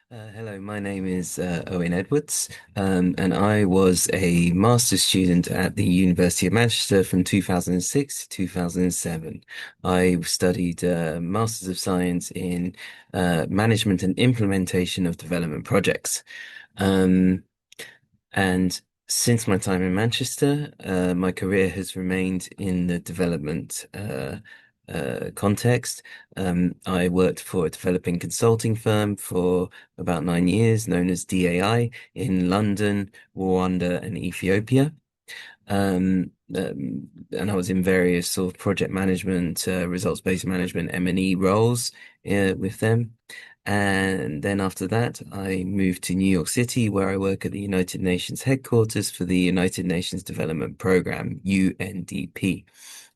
Hello, my name is Owen Edwards, and I was a master's student at the University of Manchester from 2006 to 2007. I studied Masters of Science in Management and Implementation of Development Projects. Um, and since my time in Manchester, my career has remained in the development context. I worked for a developing consulting firm for about 9 years, known as DAI, in London, Rwanda, and Ethiopia. And I was in various sort of project management, results-based management, M&E roles with them. And then after that, I moved to New York City, where I work at the United Nations headquarters for the United Nations Development Programme, UNDP.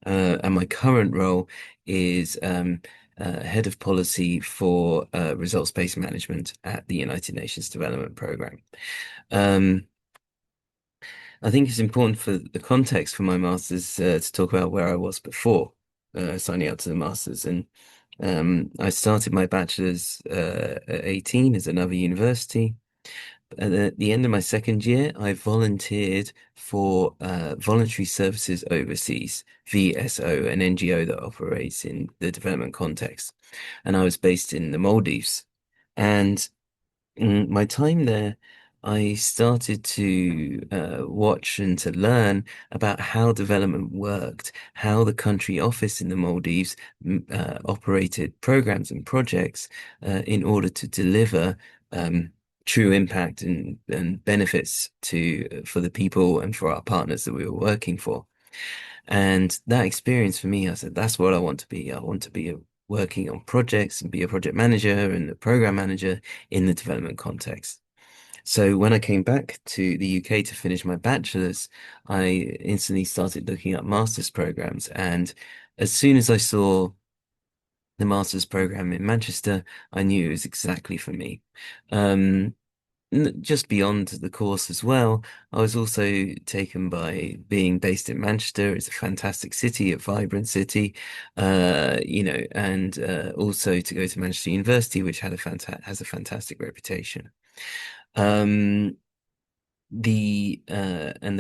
And my current role is head of policy for results-based management at the United Nations Development Programme. Um, I think it's important for the context for my master's to talk about where I was before signing up to the master's. And I started my bachelor's at 18 at another university. At the end of my second year, I volunteered for Voluntary Services Overseas, VSO, an NGO that operates in the development context. And I was based in the Maldives. And my time there, I started to watch and to learn about how development worked, how the country office in the Maldives operated programs and projects in order to deliver true impact and benefits to for the people and for our partners that we were working for. And that experience for me, I said, that's what I want to be. I want to be working on projects and be a project manager and a program manager in the development context. So when I came back to the UK to finish my bachelor's, I instantly started looking at master's programs. And as soon as I saw the master's program in Manchester, I knew it was exactly for me. Um, just beyond the course as well, I was also taken by being based in Manchester. It's a fantastic city, a vibrant city, and also to go to Manchester University, which has a fantastic reputation. Um, the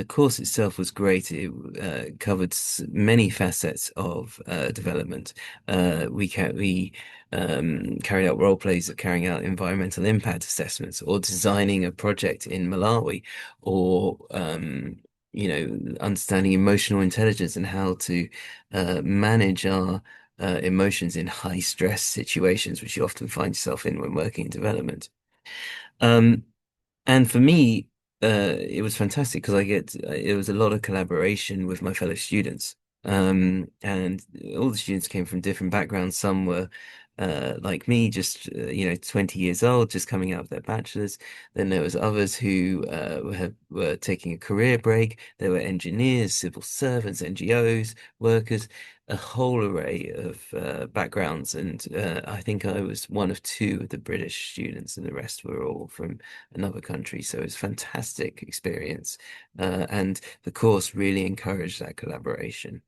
course itself was great. It covered many facets of development. We carried out role plays of carrying out environmental impact assessments, or designing a project in Malawi, or understanding emotional intelligence and how to manage our emotions in high stress situations, which you often find yourself in when working in development. Um, and for me, it was fantastic because it was a lot of collaboration with my fellow students. And all the students came from different backgrounds. Some were like me, just 20 years old, just coming out of their bachelor's. Then there was others who were taking a career break. There were engineers, civil servants, NGOs, workers, a whole array of backgrounds. And I think I was one of two of the British students, and the rest were all from another country. So it was a fantastic experience. And the course really encouraged that collaboration.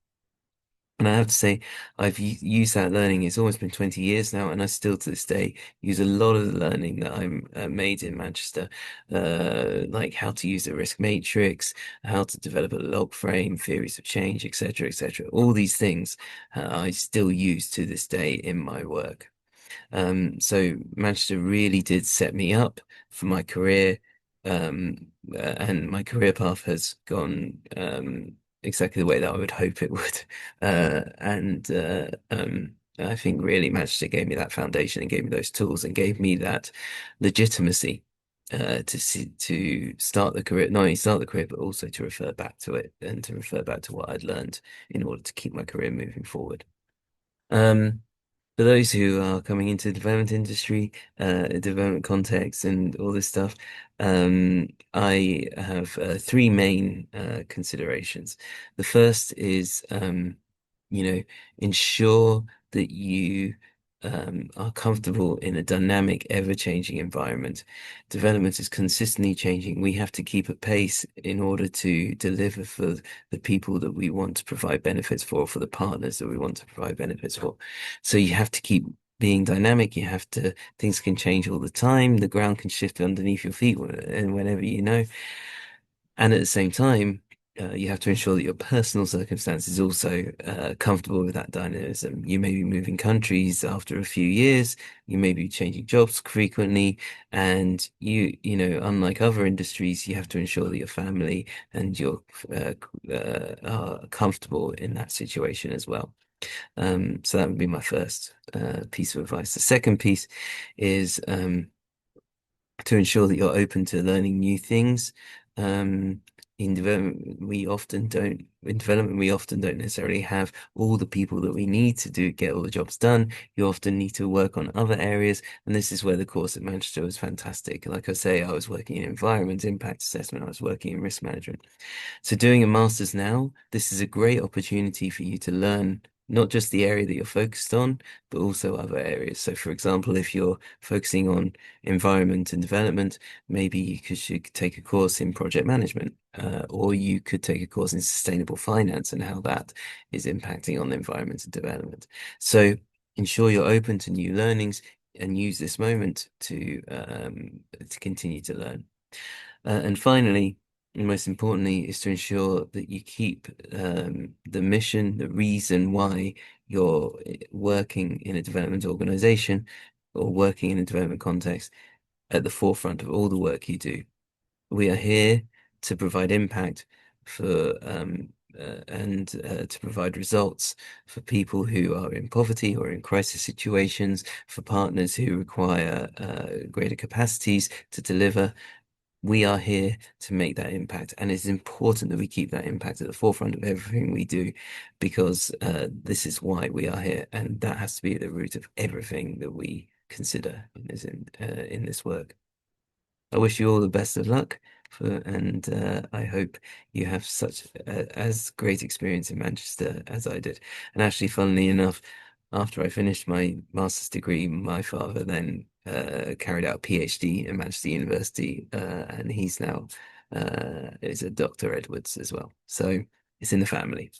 And I have to say, I've used that learning. It's almost been 20 years now, and I still to this day use a lot of the learning that I'm made in Manchester, like how to use a risk matrix, how to develop a log frame, theories of change, etc., etc. All these things I still use to this day in my work. So Manchester really did set me up for my career, and my career path has gone exactly the way that I would hope it would. And I think really Manchester gave me that foundation and gave me those tools and gave me that legitimacy to start the career, not only start the career, but also to refer back to it and to refer back to what I'd learned in order to keep my career moving forward. Um, for those who are coming into the development industry, development context, and all this stuff, I have three main considerations. The first is, ensure that you are comfortable in a dynamic, ever-changing environment. Development is consistently changing. We have to keep at pace in order to deliver for the people that we want to provide benefits for the partners that we want to provide benefits for. So you have to keep being dynamic. You have to, things can change all the time. The ground can shift underneath your feet and whenever you know. And at the same time, you have to ensure that your personal circumstances also comfortable with that dynamism. You may be moving countries after a few years. You may be changing jobs frequently, and unlike other industries, you have to ensure that your family and your are comfortable in that situation as well. So that would be my first piece of advice. The second piece is to ensure that you're open to learning new things. Um, in development, we often don't necessarily have all the people that we need to get all the jobs done. You often need to work on other areas. And this is where the course at Manchester was fantastic. Like I say, I was working in environment impact assessment. I was working in risk management. So doing a master's now, this is a great opportunity for you to learn not just the area that you're focused on, but also other areas. So for example, if you're focusing on environment and development, maybe should take a course in project management, or you could take a course in sustainable finance and how that is impacting on the environment and development. So ensure you're open to new learnings and use this moment to continue to learn. And finally, and most importantly, is to ensure that you keep the mission, the reason why you're working in a development organization or working in a development context at the forefront of all the work you do. We are here to provide impact for and to provide results for people who are in poverty or in crisis situations, for partners who require greater capacities to deliver. We are here to make that impact, and it's important that we keep that impact at the forefront of everything we do, because this is why we are here, and that has to be at the root of everything that we consider in this work. I wish you all the best of luck and I hope you have such as great experience in Manchester as I did. And actually, funnily enough, after I finished my master's degree, my father then carried out a PhD at Manchester University, and he's now is a Dr. Edwards as well. So it's in the family.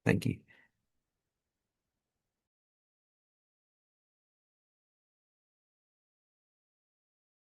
Thank you.